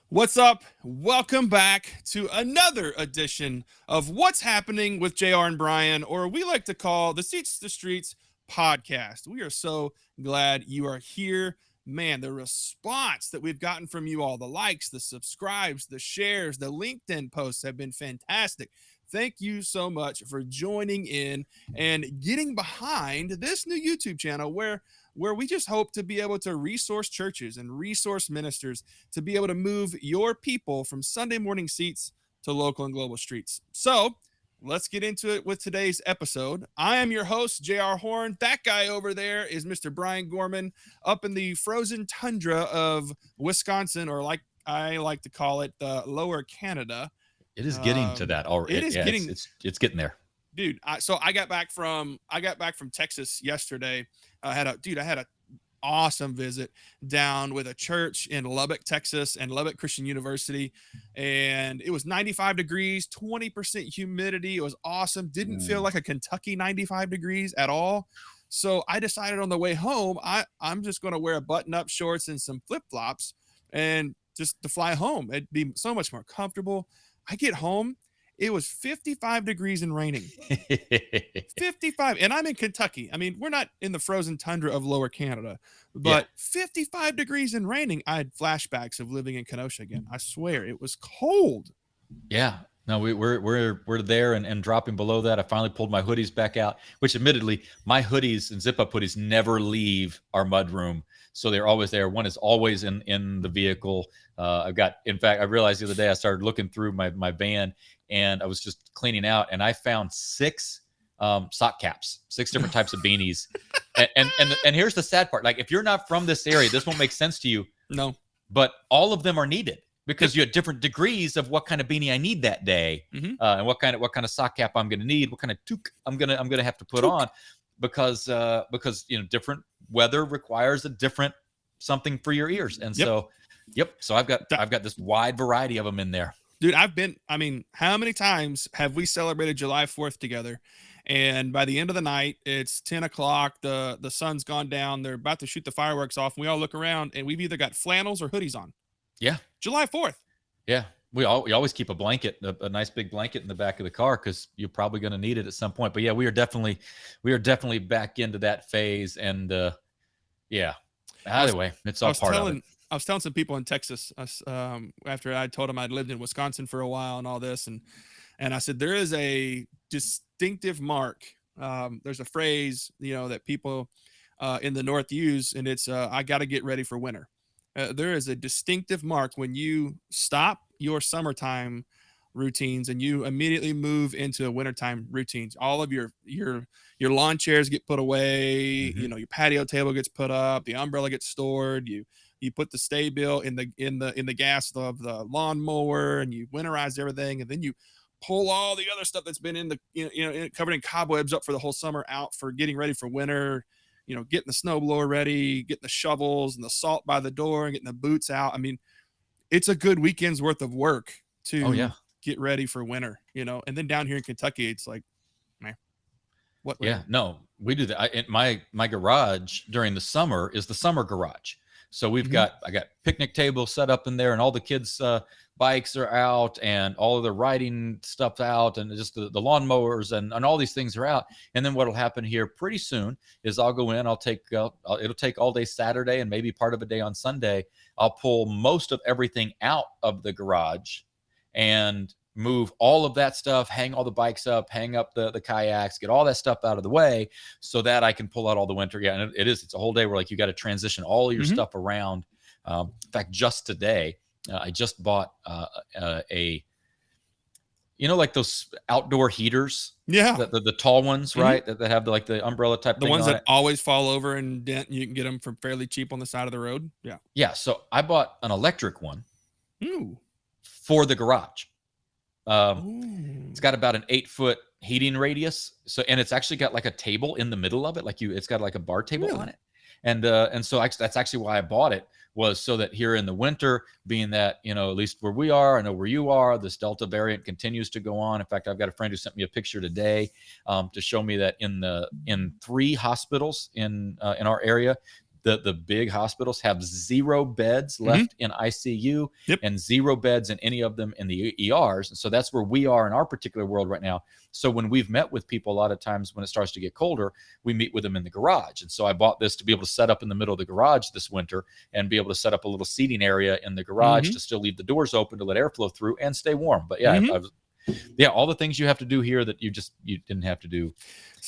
What's up? Welcome back to another edition of What's Happening with JR and Brian, or we like to call the Seats to the Streets podcast. We are so glad you are here. Man, the response that we've gotten from you all, the likes, the subscribes, the shares, the LinkedIn posts have been fantastic. Thank you so much for joining in and getting behind this new YouTube channel where we just hope to be able to resource churches and resource ministers to be able to move your people from Sunday morning seats to local and global streets. So let's get into it with today's episode. I am your host, JR Horn. That guy over there is Mr. Brian Gorman up in the frozen tundra of Wisconsin, or like I like to call it, the lower Canada. It is getting to that already. It is getting. It's getting there, dude. So I got back from Texas yesterday. I had an awesome visit down with a church in Lubbock, Texas, and Lubbock Christian University, and it was 95 degrees, 20% humidity. It was awesome. Didn't feel like a Kentucky 95 degrees at all. So I decided on the way home, I'm just going to wear a button-up shorts and some flip-flops, and just to fly home. It'd be so much more comfortable. I get home, it was 55 degrees and raining. 55. And I'm in Kentucky. I mean, we're not in the frozen tundra of lower Canada, but 55 degrees and raining. I had flashbacks of living in Kenosha again. I swear it was cold. Yeah. No, we're there and dropping below that. I finally pulled my hoodies back out, which admittedly, my hoodies and zip up hoodies never leave our mud room. So they're always there. One is always in the vehicle. In fact, I realized the other day I started looking through my van and I was just cleaning out and I found 6 sock caps, 6 different types of beanies. And here's the sad part. Like, if you're not from this area, this won't make sense to you. No. But all of them are needed, because you have different degrees of what kind of beanie I need that day, and what kind of sock cap I'm going to need, what kind of toque I'm gonna have to put on, because different weather requires a different something for your ears, and so I've got this wide variety of them in there. Dude, how many times have we celebrated July 4th together? And by the end of the night, it's 10 o'clock. The sun's gone down. They're about to shoot the fireworks off. And we all look around and we've either got flannels or hoodies on. Yeah. July 4th. Yeah. We always keep a blanket, a nice big blanket in the back of the car, because you're probably going to need it at some point. But yeah, we are definitely back into that phase. And either way, it's all part of it. I was telling some people in Texas after I told them I'd lived in Wisconsin for a while and all this. And I said, there is a distinctive mark. There's a phrase, that people in the North use, and it's, I got to get ready for winter. There is a distinctive mark when you stop your summertime routines and you immediately move into wintertime routines. All of your lawn chairs get put away. Your patio table gets put up. The umbrella gets stored. You put the stay bill in the gas of the lawnmower, and you winterize everything, and then you pull all the other stuff that's been in the covered in cobwebs up for the whole summer out for getting ready for winter. Getting the snowblower ready, getting the shovels and the salt by the door, and getting the boots out. I mean, it's a good weekend's worth of work to get ready for winter, and then down here in Kentucky, it's like, man, what? Yeah, no, we do that. My garage during the summer is the summer garage. So I got picnic tables set up in there, and all the kids' bikes are out, and all of the riding stuff out, and just the lawnmowers and all these things are out. And then what'll happen here pretty soon is I'll go in, it'll take all day Saturday and maybe part of a day on Sunday. I'll pull most of everything out of the garage and move all of that stuff, hang all the bikes up, hang up the kayaks, get all that stuff out of the way so that I can pull out all the winter. Yeah, and it's a whole day where, like, you got to transition all of your stuff around. In fact, just today, I just bought like those outdoor heaters. Yeah. The tall ones, right? That have the umbrella type thing. The ones that always fall over and dent. You can get them for fairly cheap on the side of the road. Yeah. Yeah. So I bought an electric one for the garage. It's got about an 8-foot heating radius. And it's actually got like a table in the middle of it. It's got like a bar table on it. And so that's actually why I bought it, was so that here in the winter, being that, at least where we are, I know where you are, this Delta variant continues to go on. In fact, I've got a friend who sent me a picture today to show me that in 3 hospitals in our area, the big hospitals have 0 beds left in ICU and 0 beds in any of them in the ERs. And so that's where we are in our particular world right now. So when we've met with people, a lot of times when it starts to get colder, we meet with them in the garage. And so I bought this to be able to set up in the middle of the garage this winter and be able to set up a little seating area in the garage to still leave the doors open to let airflow through and stay warm. But yeah, all the things you have to do here that you didn't have to do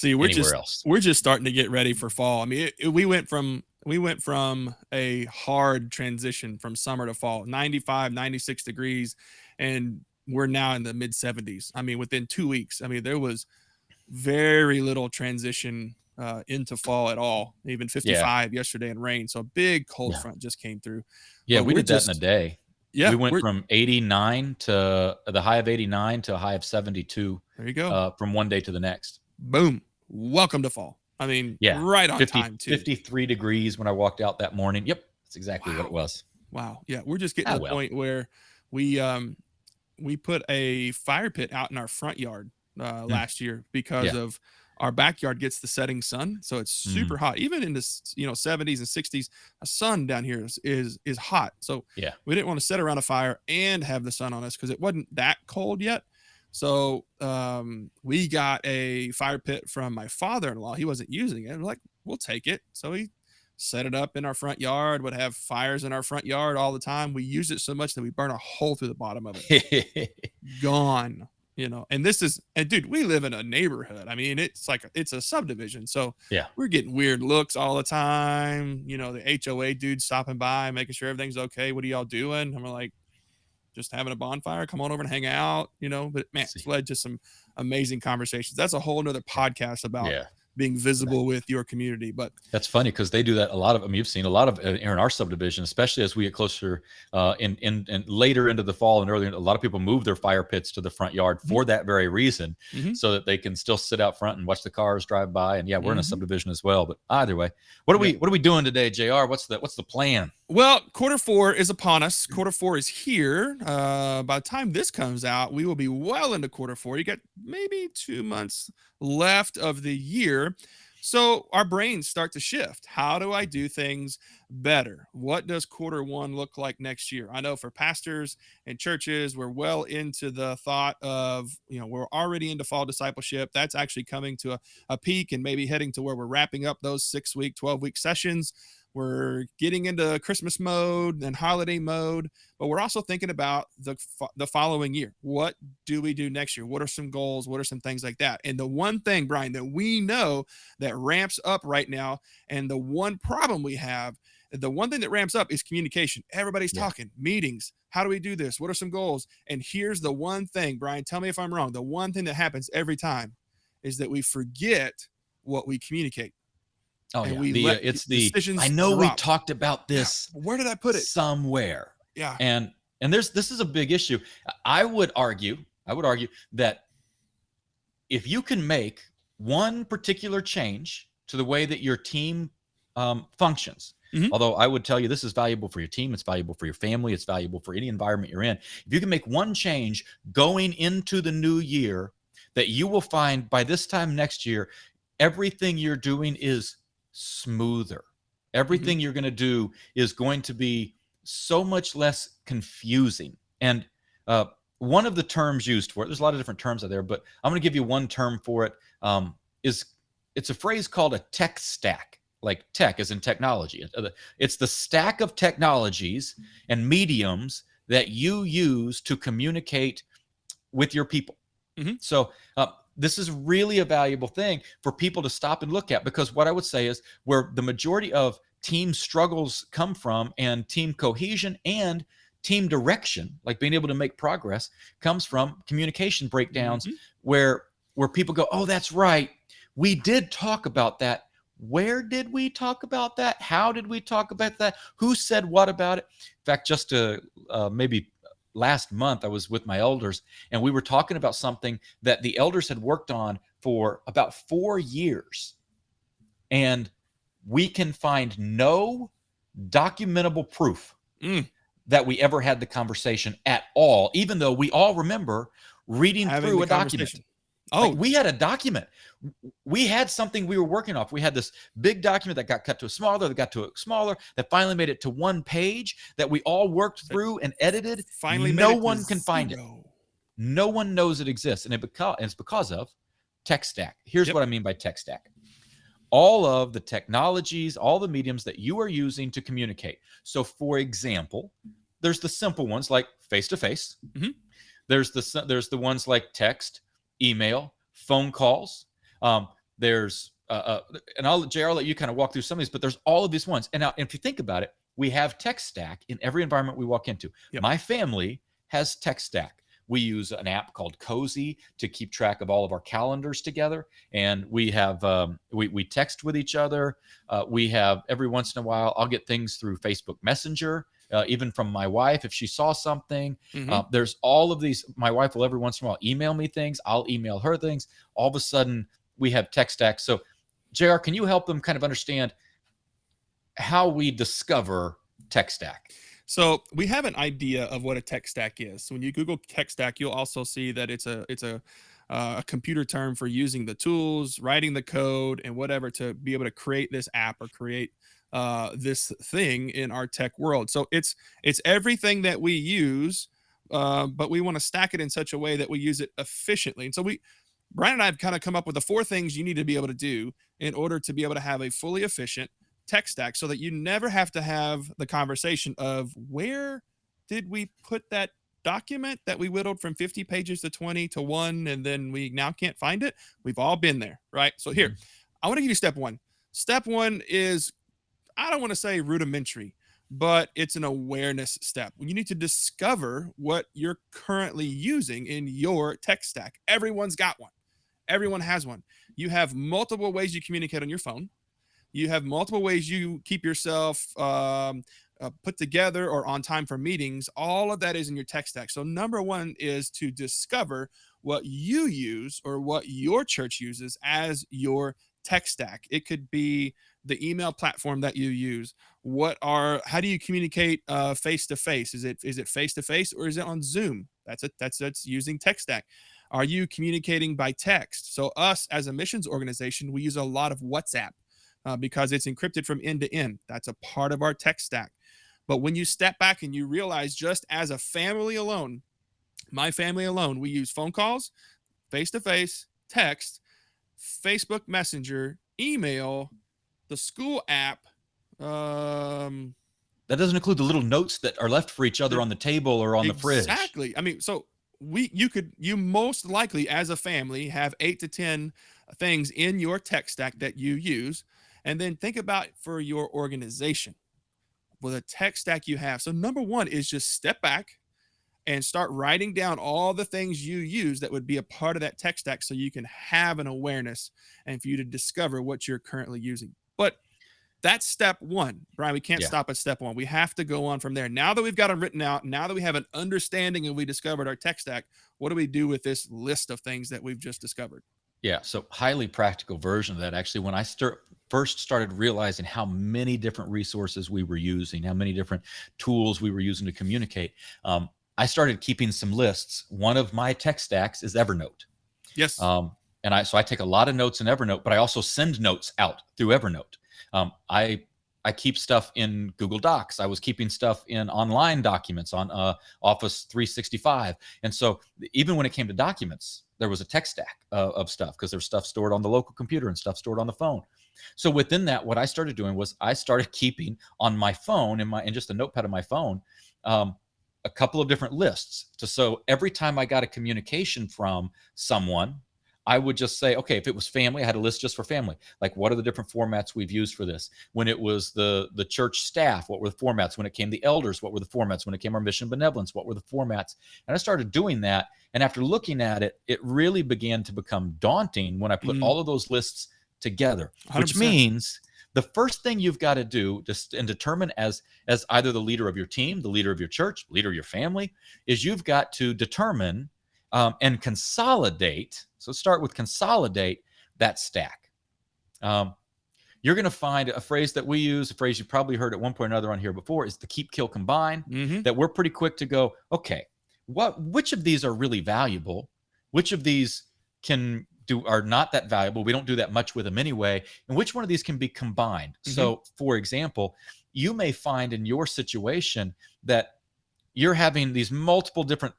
anywhere else. We're just starting to get ready for fall. I mean, we went from a hard transition from summer to fall, 95, 96 degrees, and we're now in the mid 70s. I mean, within 2 weeks. I mean, there was very little transition into fall at all. Even 55 yesterday and rain. So a big cold front just came through. Yeah, we did that in a day. Yeah, we went from 89 to the high of 89 to a high of 72. There you go. From one day to the next. Boom. Welcome to fall. I mean, right on time too. 53 degrees when I walked out that morning. Yep, that's exactly what it was. Wow. Yeah, we're just getting to the point where we put a fire pit out in our front yard last year because of our backyard gets the setting sun, so it's super hot. Even in the 70s and 60s, a sun down here is hot. So we didn't want to sit around a fire and have the sun on us because it wasn't that cold yet. So we got a fire pit from my father-in-law. He wasn't using it. We're like, we'll take it. So he set it up in our front yard, would have fires in our front yard all the time. We used it so much that we burn a hole through the bottom of it. Gone. And dude, we live in a neighborhood. I mean, it's a subdivision. So we're getting weird looks all the time. The HOA dude stopping by, making sure everything's okay. What are y'all doing? And we're like, just having a bonfire. Come on over and hang out, but man, it's led to some amazing conversations. That's a whole nother podcast about being visible with your community. But that's funny because they do that a lot of. I mean, you've seen a lot of in our subdivision, especially as we get closer in later into the fall and earlier. A lot of people move their fire pits to the front yard for that very reason, so that they can still sit out front and watch the cars drive by. And we're in a subdivision as well. But either way, what are we doing today, JR? What's the plan? Well, Q4 is upon us. Q4 is here. By the time this comes out, we will be well into Q4. You got maybe 2 months left of the year. So our brains start to shift. How do I do things better? What does Q1 look like next year? I know for pastors and churches, we're well into the thought of, we're already into fall discipleship. That's actually coming to a peak and maybe heading to where we're wrapping up those 6-week, 12-week sessions. We're getting into Christmas mode and holiday mode, but we're also thinking about the following year. What do we do next year? What are some goals? What are some things like that? And the one thing, Brian, that we know that ramps up right now, and the one problem we have, the one thing that ramps up is communication. Everybody's talking, meetings. How do we do this? What are some goals? And here's the one thing, Brian, tell me if I'm wrong. The one thing that happens every time is that we forget what we communicate. Oh, and I know we talked about this. Where did I put it? Somewhere. Yeah. And this is a big issue. I would argue that if you can make one particular change to the way that your team functions, although I would tell you this is valuable for your team, it's valuable for your family, it's valuable for any environment you're in. If you can make one change going into the new year, that you will find by this time next year, everything you're doing is smoother. Everything you're going to do is going to be so much less confusing. And one of the terms used for it, there's a lot of different terms out there, but I'm going to give you one term for it. It's a phrase called a tech stack, like tech as in technology. It's the stack of technologies and mediums that you use to communicate with your people. So this is really a valuable thing for people to stop and look at, because what I would say is where the majority of team struggles come from, and team cohesion and team direction, like being able to make progress, comes from communication breakdowns where people go, oh, that's right. We did talk about that. Where did we talk about that? How did we talk about that? Who said what about it? In fact, just maybe last month, I was with my elders, and we were talking about something that the elders had worked on for about 4 years. And we can find no documentable proof Mm, that we ever had the conversation at all, even though we all remember reading having through the a document. conversation. Like, Oh, we had a document. We had something we were working off. We had this big document that got cut to a smaller, that got to a smaller, that finally made it to one page that we all worked that through and edited. finally made No it to one can find it. 0. No one knows it exists. And it's because of tech stack. Here's Yep. what I mean by tech stack. All of the technologies, all the mediums that you are using to communicate. So, for example, there's the simple ones like face-to-face. Mhm. There's the ones like text, email, phone calls. There's and I'll let you kind of walk through some of these, but there's all of these ones. And now, if you think about it, we have tech stack in every environment we walk into. Yep. My family has tech stack. We use an app called Cozy to keep track of all of our calendars together, and we have we text with each other. We have, every once in a while, I'll get things through Facebook Messenger, even from my wife if she saw something. Mhm. There's all of these. My wife will every once in a while email me things. I'll email her things. All of a sudden, we have tech stack. So, JR, can you help them kind of understand how we discover tech stack? So we have an idea of what a tech stack is. So when you Google tech stack, you'll also see that it's a computer term for using the tools, writing the code, and whatever to be able to create this app or create this thing in our tech world. So it's everything that we use, but we want to stack it in such a way that we use it efficiently. And so Brian and I have kind of come up with the 4 things you need to be able to do in order to be able to have a fully efficient tech stack, so that you never have to have the conversation of where did we put that document that we whittled from 50 pages to 20 to 1 and then we now can't find it. We've all been there, right? So here, Mhm. I want to give you step 1. Step 1 is, I don't want to say rudimentary, but it's an awareness step. You need to discover what you're currently using in your tech stack. Everyone's got one. Everyone has one. You have multiple ways you communicate on your phone. You have multiple ways you keep yourself put together or on time for meetings. All of that is in your tech stack. So number 1 is to discover what you use or what your church uses as your tech stack. It could be the email platform that you use. How do you communicate face to face? Is it face to face or is it on Zoom? That's using tech stack. Are you communicating by text? So us as a missions organization, we use a lot of WhatsApp because it's encrypted from end to end. That's a part of our tech stack. But when you step back and you realize, just as a family alone, my family alone, we use phone calls, face to face, text, Facebook Messenger, email, the school app. Um, That doesn't include the little notes that are left for each other the, on the table or on the fridge. exactly. I mean, so you most likely as a family have 8 to 10 things in your tech stack that you use, and then think about for your organization with a tech stack you have. So number 1 is just step back and start writing down all the things you use that would be a part of that tech stack, so you can have an awareness and for you to discover what you're currently using. But that's step 1, Brian. We can't Yeah. stop at step 1. We have to go on from there. Now that we've got them written out, now that we have an understanding and we discovered our tech stack, what do we do with this list of things that we've just discovered? Yeah, so highly practical version of that. Actually, when I first started realizing how many different resources we were using, how many different tools we were using to communicate, I started keeping some lists. One of my tech stacks is Evernote. Yes. And I take a lot of notes in Evernote, but I also send notes out through Evernote. I keep stuff in Google Docs. I was keeping stuff in online documents on Office 365. And so even when it came to documents, there was a tech stack of stuff, because there's stuff stored on the local computer and stuff stored on the phone. So within that, what I started doing was I started keeping on my phone, in just a notepad of my phone, a couple of different lists. So every time I got a communication from someone, I would just say, okay, if it was family, I had a list just for family. Like, what are the different formats we've used for this? When it was the church staff, what were the formats? When it came the elders, what were the formats? When it came our mission benevolence, what were the formats? And I started doing that. And after looking at it, it really began to become daunting when I put all of those lists together, 100%. which means the first thing you've got to do and determine as either the leader of your team, the leader of your church, leader of your family, is you've got to determine and consolidate. So start with consolidate that stack. you're going to find a phrase that we use, a phrase you probably heard at one point or another on here before, is the keep, kill, combine. That we're pretty quick to go, okay, which of these are really valuable? Which of these are not that valuable? We don't do that much with them anyway. And which one of these can be combined? So, for example, you may find in your situation that you're having these multiple different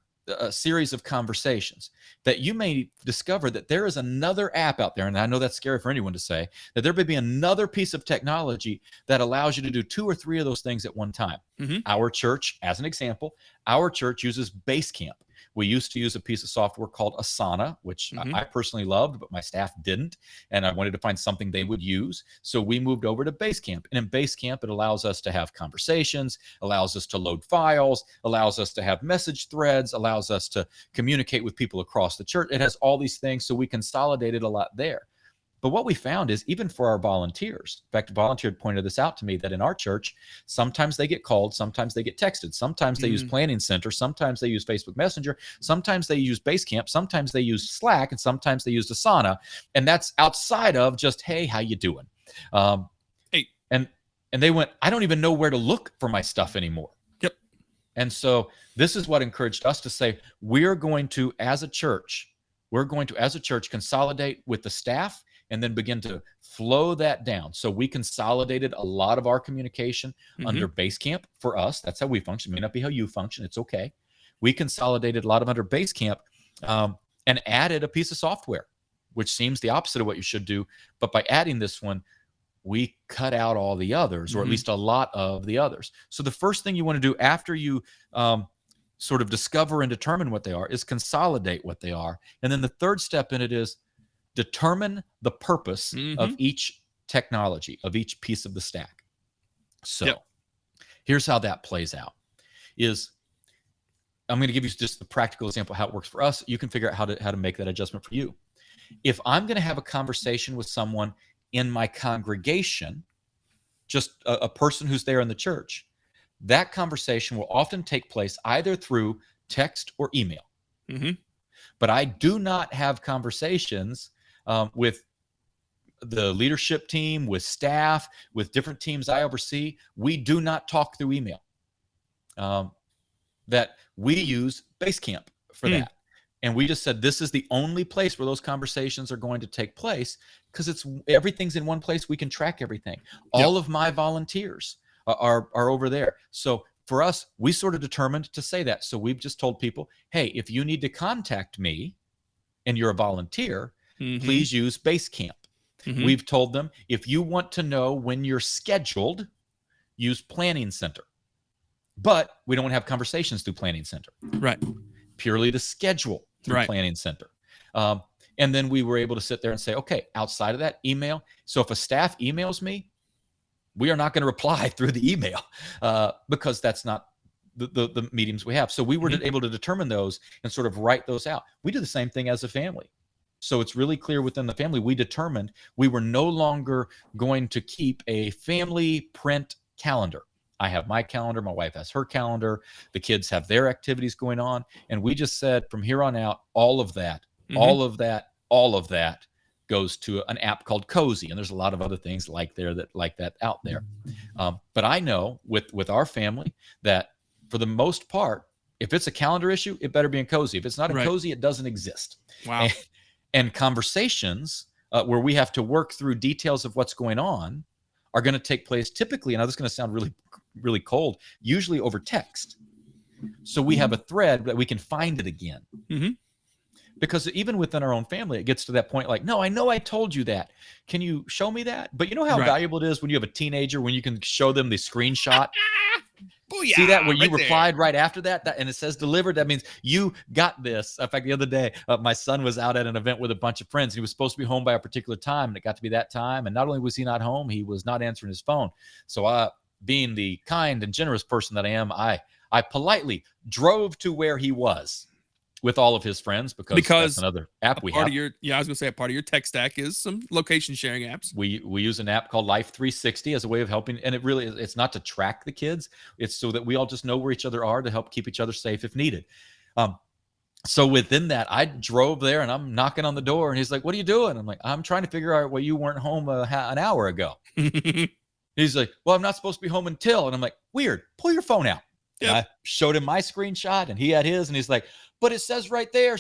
series of conversations, that you may discover that there is another app out there, and I know that's scary for anyone to say, that there may be another piece of technology that allows you to do 2 or 3 of those things at one time. Our church, as an example, our church uses Basecamp. We used to use a piece of software called Asana, which I personally loved, but my staff didn't. And I wanted to find something they would use. So we moved over to Basecamp. And in Basecamp, it allows us to have conversations, allows us to load files, allows us to have message threads, allows us to communicate with people across the church. It has all these things. So we consolidated a lot there. But what we found is, even for our volunteers, in fact, a volunteer pointed this out to me, that in our church, sometimes they get called, sometimes they get texted, sometimes they use Planning Center, sometimes they use Facebook Messenger, sometimes they use Basecamp, sometimes they use Slack, and sometimes they use Asana. And that's outside of just, hey, how you doing? Hey. And they went, I don't even know where to look for my stuff anymore. Yep. And so this is what encouraged us to say, we're going to, as a church, consolidate with the staff and then begin to flow that down. So we consolidated a lot of our communication under Basecamp for us. That's how we function. It may not be how you function. It's okay. We consolidated a lot of under Basecamp and added a piece of software, which seems the opposite of what you should do. But by adding this one, we cut out all the others, or at least a lot of the others. So the first thing you want to do after you sort of discover and determine what they are is consolidate what they are. And then the third step in it is determine the purpose of each technology, of each piece of the stack. So here's how that plays out. I'm going to give you just the practical example of how it works for us. You can figure out how to make that adjustment for you. If I'm going to have a conversation with someone in my congregation, just a person who's there in the church, that conversation will often take place either through text or email. But I do not have conversations with the leadership team, with staff, with different teams I oversee. We do not talk through email. That we use Basecamp for that. And we just said, this is the only place where those conversations are going to take place, because everything's in one place. We can track everything. All of my volunteers are over there. So for us, we sort of determined to say that. So we've just told people, hey, if you need to contact me and you're a volunteer, please use Basecamp. We've told them, if you want to know when you're scheduled, use Planning Center. But we don't have conversations through Planning Center. Right. Purely to schedule through Planning Center. And then we were able to sit there and say, okay, outside of that, email. So if a staff emails me, we are not going to reply through the email because that's not the mediums we have. So we were able to determine those and sort of write those out. We do the same thing as a family. So it's really clear within the family, we determined we were no longer going to keep a family print calendar. I have my calendar, my wife has her calendar, the kids have their activities going on. And we just said, from here on out, all of that goes to an app called Cozy. And there's a lot of other things like that out there. But I know with our family that for the most part, if it's a calendar issue, it better be in Cozy. If it's not in Cozy, it doesn't exist. Wow. And conversations where we have to work through details of what's going on are going to take place typically, and this is going to sound really, really cold, usually over text. So we have a thread that we can find it again. Because even within our own family, it gets to that point like, no, I know I told you that. Can you show me that? But you know how valuable it is when you have a teenager, when you can show them the screenshot? Booyah, see that where you right replied right after that, and it says delivered? That means you got this. In fact, the other day, my son was out at an event with a bunch of friends. He was supposed to be home by a particular time, and it got to be that time. And not only was he not home, he was not answering his phone. So being the kind and generous person that I am, I politely drove to where he was with all of his friends, because that's another app we have. I was going to say, a part of your tech stack is some location sharing apps. We use an app called Life 360 as a way of helping. And it's not to track the kids. It's so that we all just know where each other are to help keep each other safe if needed. So within that, I drove there and I'm knocking on the door and he's like, "What are you doing?" I'm like, "I'm trying to figure out why you weren't home an hour ago." He's like, "Well, I'm not supposed to be home until." And I'm like, "Weird. Pull your phone out." And Yep. I showed him my screenshot and he had his and he's like, "But it says right there,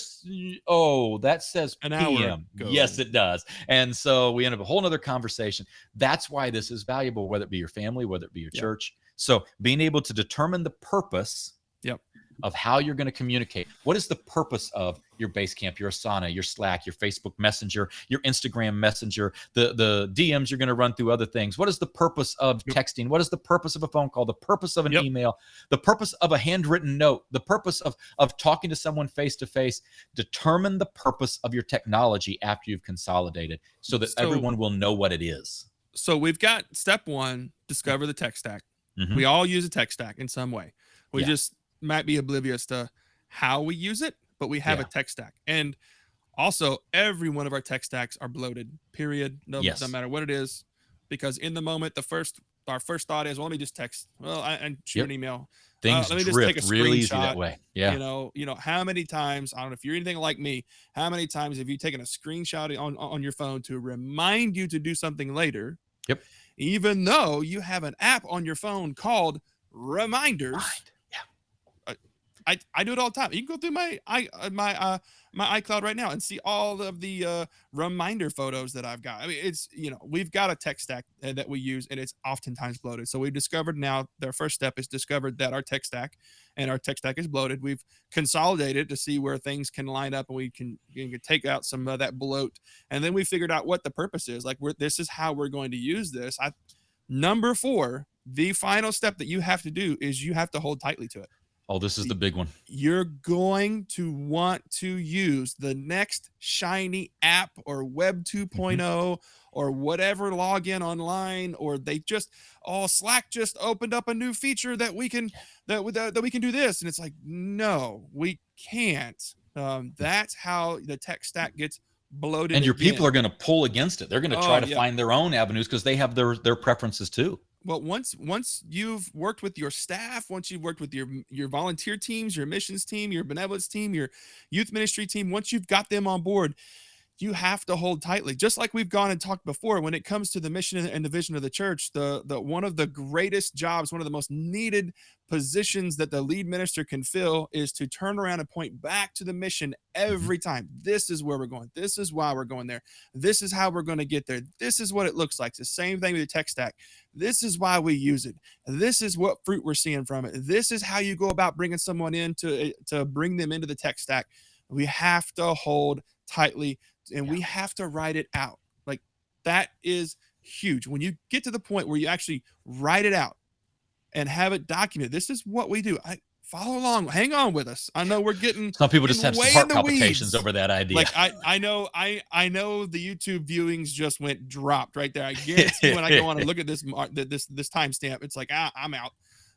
oh, that says An hour PM." Yes, ago. it does. And so we end up a whole nother conversation. That's why this is valuable, whether it be your family, whether it be your Yep. church. So being able to determine the purpose Yep. of how you're going to communicate. What is the purpose of your Basecamp, your Asana, your Slack, your Facebook Messenger, your Instagram Messenger, the DMs you're going to run through other things? What is the purpose of Yep. texting? What is the purpose of a phone call? The purpose of an Yep. email? The purpose of a handwritten note? The purpose of talking to someone face to face? Determine the purpose of your technology after you've consolidated, so that So everyone will know what it is. so we've got step one, discover the tech stack. Mm-hmm. We all use a tech stack in some way. We Yeah. just might be oblivious to how we use it, but we have a Yeah. tech stack. And also, every one of our tech stacks are bloated, period. No Yes. matter what it is. Because in the moment, our first thought is, well, let me just text. Well, and shoot an Yep. email. Things Let me just take a drift real easy that screenshot. way. Yeah. How many times, I don't know if you're anything like me, how many times have you taken a screenshot on your phone to remind you to do something later, Yep. even though you have an app on your phone called Reminders? Mind. Yeah. I do it all the time. You can go through my iCloud right now and see all of the reminder photos that I've got. I mean, it's we've got a tech stack that we use, and it's oftentimes bloated. So we've discovered now their first step is discovered that our tech stack is bloated. We've consolidated to see where things can line up, and you can take out some of that bloat, and then we figured out what the purpose is. Like this is how we're going to use this. Number four, the final step that you have to do is you have to hold tightly to it. Oh, this is the big one. You're going to want to use the next shiny app or Web Mm-hmm. 2.0 or whatever login online, or Slack just opened up a new feature that we can that we can do this, and it's like, no, we can't. That's how the tech stack gets bloated And your people again. are going to pull against it. They're going to try Oh to yeah. find their own avenues because they have their preferences too. Well, once you've worked with your staff, once you've worked with your volunteer teams, your missions team, your benevolence team, your youth ministry team, once you've got them on board, you have to hold tightly. Just like we've gone and talked before, when it comes to the mission and the vision of the church, the one of the greatest jobs, one of the most needed positions that the lead minister can fill is to turn around and point back to the mission Mm-hmm. every time. This is where we're going. This is why we're going there. This is how we're going to get there. This is what it looks like. It's the same thing with the tech stack. This is why we use it. This is what fruit we're seeing from it. This is how you go about bringing someone in to bring them into the tech stack. We have to hold tightly, and Yeah. we have to write it out. Like, that is huge. When you get to the point where you actually write it out and have it documented, this is what we do. Follow along, hang on with us. I know we're getting Some people just have some way in heart the palpitations weeds. over that idea. Like I know the YouTube viewings just went dropped right there. I guarantee when I go on and look at this timestamp, it's like, I'm out.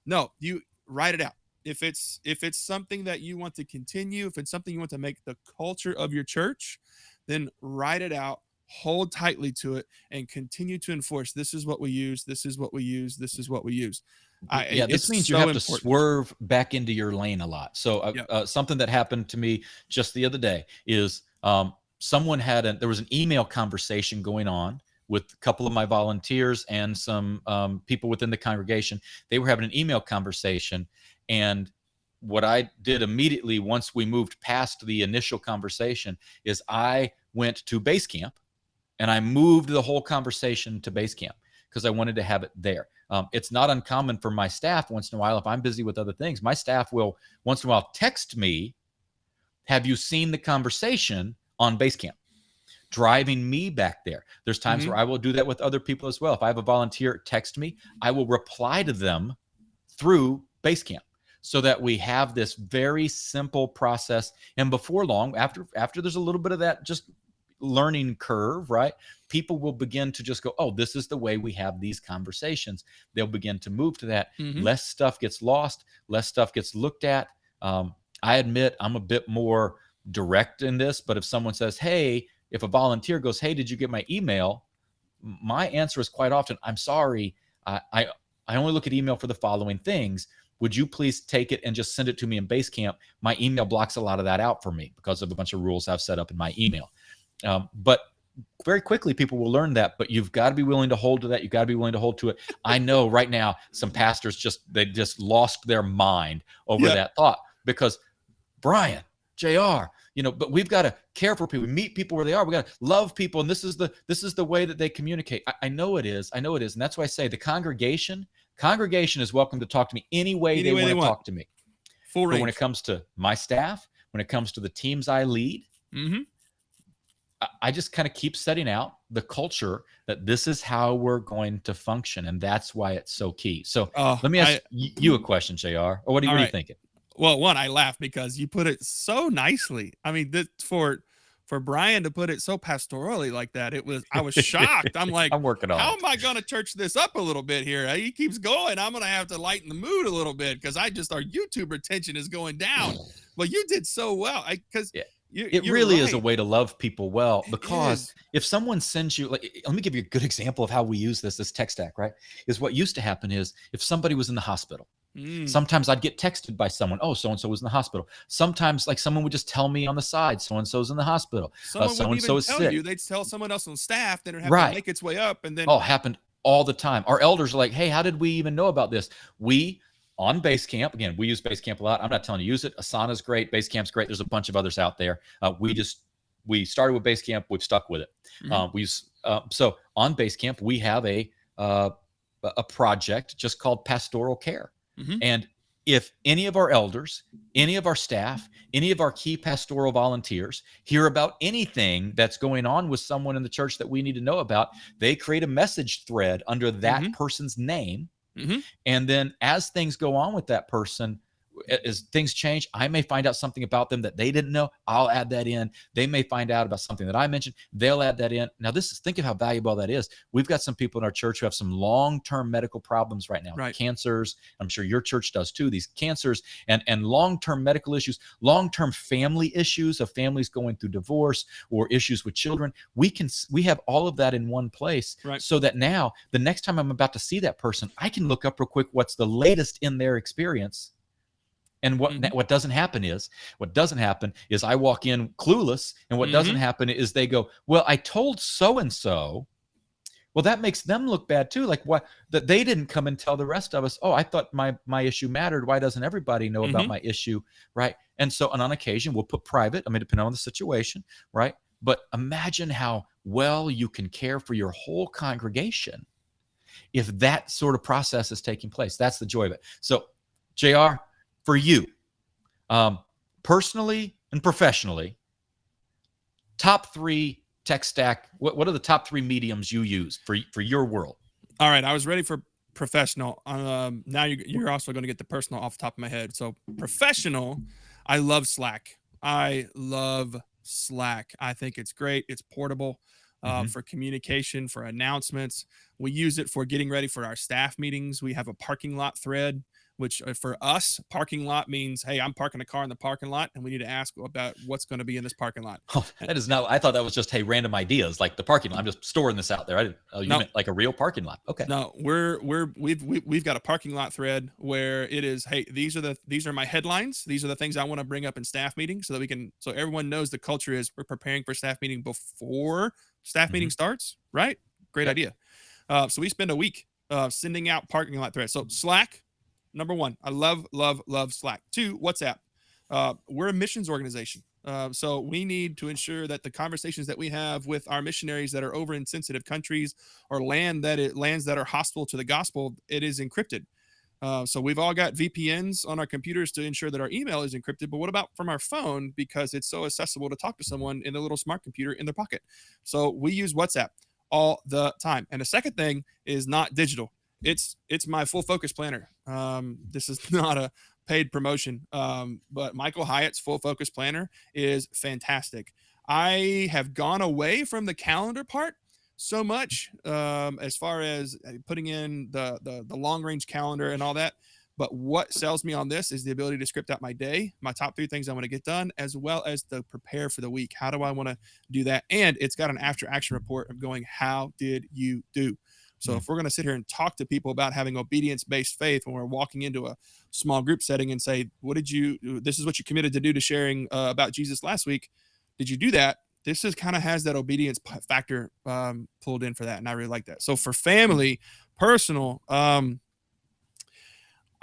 No, you write it out. If it's something that you want to continue, if it's something you want to make the culture of your church, then write it out, hold tightly to it, and continue to enforce. This is what we use. This is what we use. This is what we use. Yeah, this It's means you so have to important. swerve back into your lane a lot. So Yep. something that happened to me just the other day is someone there was an email conversation going on with a couple of my volunteers and some people within the congregation. They were having an email conversation, and what I did immediately once we moved past the initial conversation is I went to Basecamp and I moved the whole conversation to Basecamp because I wanted to have it there. It's not uncommon for my staff once in a while, if I'm busy with other things, my staff will once in a while text me, have you seen the conversation on Basecamp? Driving me back there. There's times where I will do that with other people as well. If I have a volunteer text me, I will reply to them through Basecamp so that we have this very simple process. And before long, after there's a little bit of that just learning curve, right? People will begin to just go, oh, this is the way we have these conversations. They'll begin to move to that. Less stuff gets lost, less stuff gets looked at. I admit I'm a bit more direct in this, but if someone says, hey, if a volunteer goes, hey, did you get my email? My answer is quite often, I'm sorry, I only look at email for the following things. would you please take it and just send it to me in Basecamp? My email blocks a lot of that out for me because of a bunch of rules I've set up in my email. But very quickly people will learn that, but you've got to be willing to hold to that. You've got to be willing to hold to it. I know right now some pastors they just lost their mind over Yeah. that thought, because Brian, JR, but we've got to care for people, meet people where they are. We got to love people. And this is the way that they communicate. I know it is. And that's why I say the congregation is welcome to talk to me any way they want to talk to me. Full range. But when it comes to my staff, when it comes to the teams I lead, I just kind of keep setting out the culture that this is how we're going to function. And that's why it's so key. So let me ask you a question, JR. Or what are you thinking? Well, one, I laugh because you put it so nicely. I mean, for Brian to put it so pastorally like that, I was shocked. I'm like, I'm working on how it. am I going to church this up a little bit here? He keeps going. I'm going to have to lighten the mood a little bit because our YouTube retention is going down. But you did so well. It really is a way to love people well, because if someone sends you, let me give you a good example of how we use this tech stack, right? Is what used to happen is if somebody was in the hospital, sometimes I'd get texted by someone, oh, so-and-so was in the hospital. Sometimes like someone would just tell me on the side, so-and-so's in the hospital. Someone wouldn't even tell you. They'd tell someone else on staff, then it would have to make its way up. And then happened all the time. Our elders are like, hey, how did we even know about this? On Basecamp, again, we use Basecamp a lot. I'm not telling you to use it. Asana's great. Basecamp's great. There's a bunch of others out there. We started with Basecamp. We've stuck with it. So on Basecamp, we have a project just called Pastoral Care. And if any of our elders, any of our staff, any of our key pastoral volunteers hear about anything that's going on with someone in the church that we need to know about, they create a message thread under that person's name. And then as things go on with that person, as things change, I may find out something about them that they didn't know. I'll add that in. They may find out about something that I mentioned. They'll add that in. Now, think of how valuable that is. We've got some people in our church who have some long-term medical problems right now, cancers. I'm sure your church does too. These cancers and long-term medical issues, long-term family issues of families going through divorce or issues with children. We have all of that in one place, so that now the next time I'm about to see that person, I can look up real quick what's the latest in their experience. And what doesn't happen is I walk in clueless, and what doesn't happen is they go, well, I told so-and-so. Well, that makes them look bad too. Like what, that they didn't come and tell the rest of us, oh, I thought my issue mattered. Why doesn't everybody know about my issue? Right. And so on occasion we'll put private, depending on the situation. Right. But imagine how well you can care for your whole congregation if that sort of process is taking place. That's the joy of it. So JR, for you, personally and professionally, top 3 tech stack. What are the top 3 mediums you use for your world? All right, I was ready for professional. Now you're also going to get the personal off the top of my head. So professional, I love Slack. I think it's great. It's portable for communication, for announcements. We use it for getting ready for our staff meetings. We have a parking lot thread, which for us, parking lot means, hey, I'm parking a car in the parking lot and we need to ask about what's going to be in this parking lot. Oh, that is not, I thought that was just, hey, random ideas like the parking lot. I'm just storing this out there. You meant like a real parking lot. Okay. No, we've got a parking lot thread where it is, hey, these are my headlines. These are the things I want to bring up in staff meetings so that so everyone knows the culture is we're preparing for staff meeting before staff meeting starts. Right. Great idea. So we spend a week sending out parking lot threads. So Slack, number 1, I love Slack. 2, WhatsApp. We're a missions organization. So we need to ensure that the conversations that we have with our missionaries that are over in sensitive countries or lands that are hostile to the gospel, it is encrypted. So we've all got VPNs on our computers to ensure that our email is encrypted. But what about from our phone? Because it's so accessible to talk to someone in a little smart computer in their pocket. So we use WhatsApp all the time. And the second thing is not digital. It's my full focus planner. This is not a paid promotion, but Michael Hyatt's full focus planner is fantastic. I have gone away from the calendar part so much as far as putting in the long range calendar and all that. But what sells me on this is the ability to script out my day, my top 3 things I want to get done, as well as to prepare for the week. How do I want to do that? And it's got an after action report of going, how did you do? So if we're going to sit here and talk to people about having obedience-based faith when we're walking into a small group setting and say, this is what you committed to do to sharing about Jesus last week. Did you do that? This is kind of has that obedience factor pulled in for that. And I really like that. So for family, personal,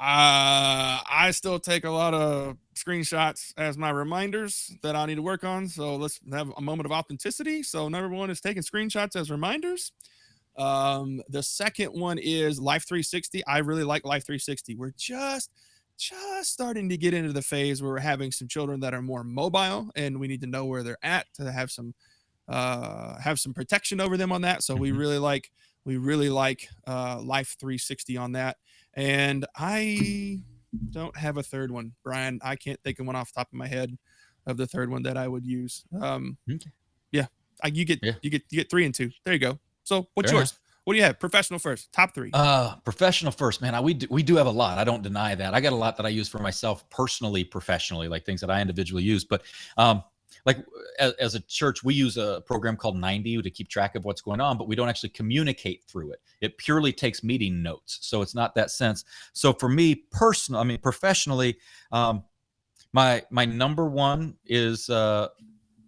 I still take a lot of screenshots as my reminders that I need to work on. So let's have a moment of authenticity. So number one is taking screenshots as reminders. The second one is Life 360. I really like Life 360. We're just starting to get into the phase where we're having some children that are more mobile, and we need to know where they're at to have some protection over them on that. So we really like Life 360 on that. And I don't have a third one, Brian. I can't think of one off the top of my head of the third one that I would use. Yeah, you get 3 and 2. There you go. So what's yours? What do you have? Professional first, top 3. Professional first, man. We do have a lot. I don't deny that. I got a lot that I use for myself personally, professionally, like things that I individually use. But like as a church, we use a program called 90 to keep track of what's going on, but we don't actually communicate through it. It purely takes meeting notes. So it's not that sense. So for me professionally, my number one is going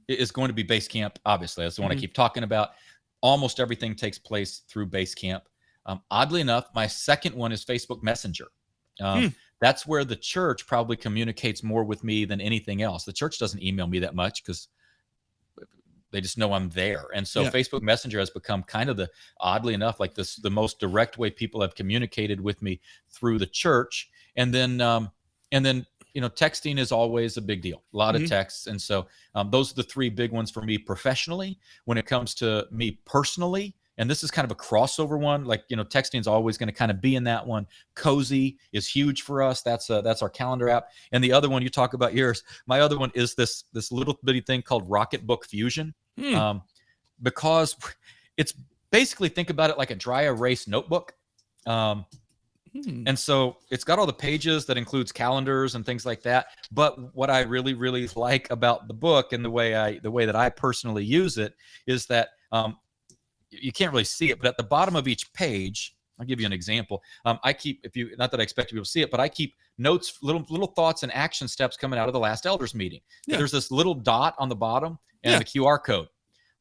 to be Basecamp. Obviously, that's the one I keep talking about. Almost everything takes place through Basecamp. Oddly enough, my second one is Facebook Messenger. That's where the church probably communicates more with me than anything else. The church doesn't email me that much because they just know I'm there. And so Facebook Messenger has become kind of oddly enough, like the most direct way people have communicated with me through the church. And then, texting is always a big deal, a lot of texts. And so those are the 3 big ones for me professionally. When it comes to me personally, and this is kind of a crossover one, like, texting is always going to kind of be in that one. Cozy is huge for us. That's our calendar app. And the other one, you talk about yours. My other one is this little bitty thing called Rocketbook Fusion. Because it's basically, think about it like a dry erase notebook. And so it's got all the pages that includes calendars and things like that. But what I really, really like about the book and the way that I personally use it is that you can't really see it, but at the bottom of each page, I'll give you an example. I keep, not that I expect people to see it, but I keep notes, little thoughts and action steps coming out of the last elders meeting. Yeah. There's this little dot on the bottom and the QR code.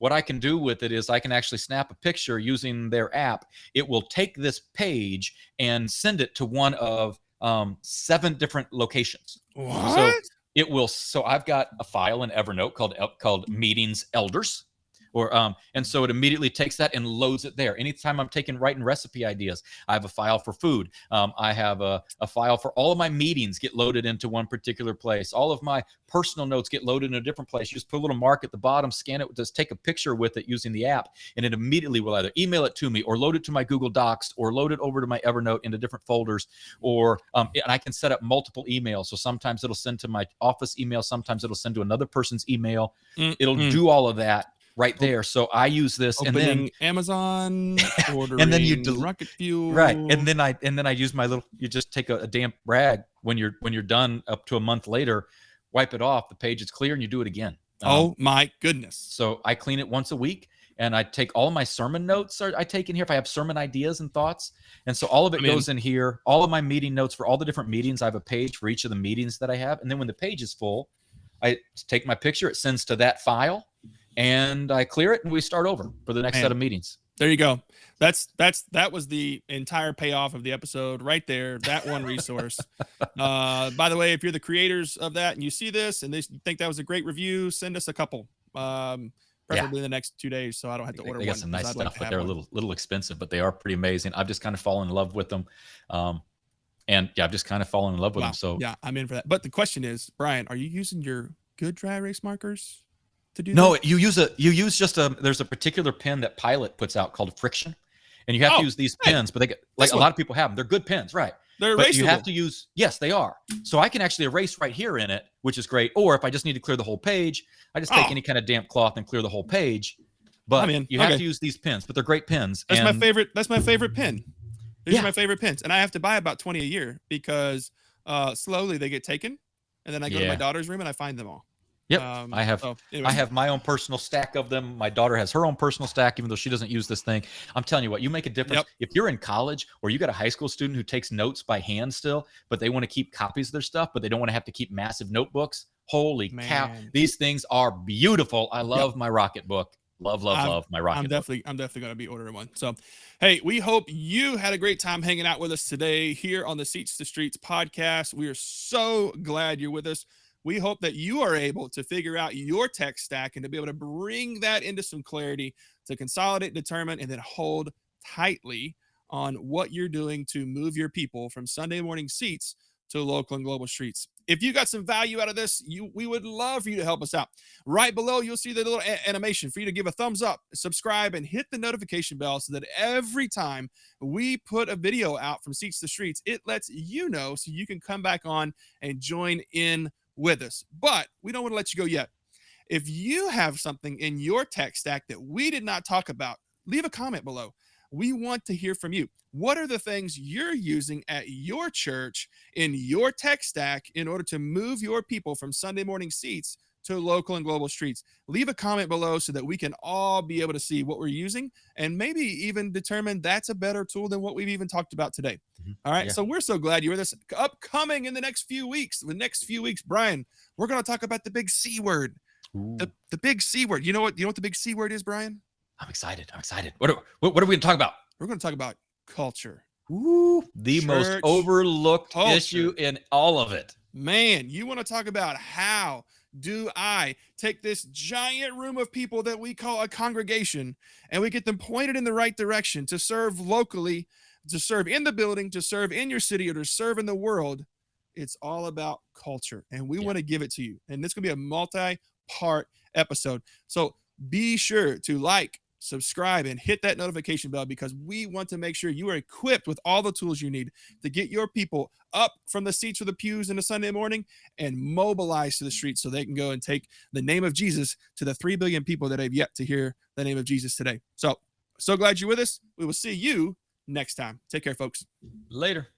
What I can do with it is I can actually snap a picture using their app. It will take this page and send it to one of 7 different locations. What? So I've got a file in Evernote called Meetings Elders. And so it immediately takes that and loads it there. Anytime I'm writing recipe ideas, I have a file for food. I have a file for all of my meetings get loaded into one particular place. All of my personal notes get loaded in a different place. You just put a little mark at the bottom, scan it, just take a picture with it using the app, and it immediately will either email it to me or load it to my Google Docs or load it over to my Evernote into different folders. And I can set up multiple emails. So sometimes it'll send to my office email. Sometimes it'll send to another person's email. It'll do all of that right there. So I use this opening and then Amazon, ordering and then rocket fuel. Right. And then I use my you just take a damp rag when you're done up to a month later, wipe it off, the page is clear, and you do it again. Oh my goodness. So I clean it once a week, and I take all my sermon notes I take in here if I have sermon ideas and thoughts. And so all of it goes in here. All of my meeting notes for all the different meetings, I have a page for each of the meetings that I have. And then when the page is full, I take my picture, it sends to that file, and I clear it, and we start over for the next set of meetings. There you go. That was the entire payoff of the episode right there. That one resource. By the way, if you're the creators of that and you see this and they think that was a great review, send us a couple. Preferably in the next 2 days, so I don't have to order one. They got some nice stuff, but they're a little expensive, but they are pretty amazing. I've just kind of fallen in love with them. I've just kind of fallen in love with them. So yeah, I'm in for that. But the question is, Brian, are you using your good dry erase markers to do no, that? There's a particular pen that Pilot puts out called Friction, and you have to use these pens, but they get a lot of people have them. They're good pens, right? They're erasable. But you have to use, yes, they are. So I can actually erase right here in it, which is great. Or if I just need to clear the whole page, I just take any kind of damp cloth and clear the whole page. But you have to use these pens, but they're great pens. That's my favorite pen. These are my favorite pens, and I have to buy about 20 a year because slowly they get taken, and then I go to my daughter's room and I find them all. Yep. I have So I anyway, have my own personal stack of them. My daughter has her own personal stack, even though she doesn't use this thing. I'm telling you what, you make a difference. yep, If you're in college or you got a high school student who takes notes by hand still, but they want to keep copies of their stuff, but they don't want to have to keep massive notebooks. Holy cow. man. These things are beautiful. I Yep. love my Rocket book. Love, love, I'm love my Rocket book. I'm definitely gonna be ordering one. So, hey, we hope you had a great time hanging out with us today here on the Seats to Streets podcast. We are so glad you're with us. We hope that you are able to figure out your tech stack and to be able to bring that into some clarity to consolidate, determine, and then hold tightly on what you're doing to move your people from Sunday morning seats to local and global streets. If you got some value out of this, we would love for you to help us out. Right below, you'll see the little animation for you to give a thumbs up, subscribe, and hit the notification bell so that every time we put a video out from Seats to Streets, it lets you know so you can come back on and join in with us. But we don't want to let you go yet. If you have something in your tech stack that we did not talk about, leave a comment below. We want to hear from you. What are the things you're using at your church in your tech stack in order to move your people from Sunday morning seats to local and global streets? Leave a comment below so that we can all be able to see what we're using and maybe even determine that's a better tool than what we've even talked about today. All right. Yeah. So we're so glad you're with us. Upcoming in the next few weeks, Brian, we're going to talk about the big C word. The big C word. You know what the big C word is, Brian? I'm excited. What are we going to talk about? We're going to talk about culture. Ooh, the most Church overlooked culture. issue in all of it. Man, you want to talk about how do I take this giant room of people that we call a congregation and we get them pointed in the right direction to serve locally, to serve in the building, to serve in your city, or to serve in the world? It's all about culture, and we want to give it to you. And this is going to be a multi-part episode. So be sure to like, subscribe, and hit that notification bell because we want to make sure you are equipped with all the tools you need to get your people up from the seats or the pews in a Sunday morning and mobilize to the streets so they can go and take the name of Jesus to the 3 billion people that have yet to hear the name of Jesus today. So glad you're with us. We will see you next time. Take care, folks. Later.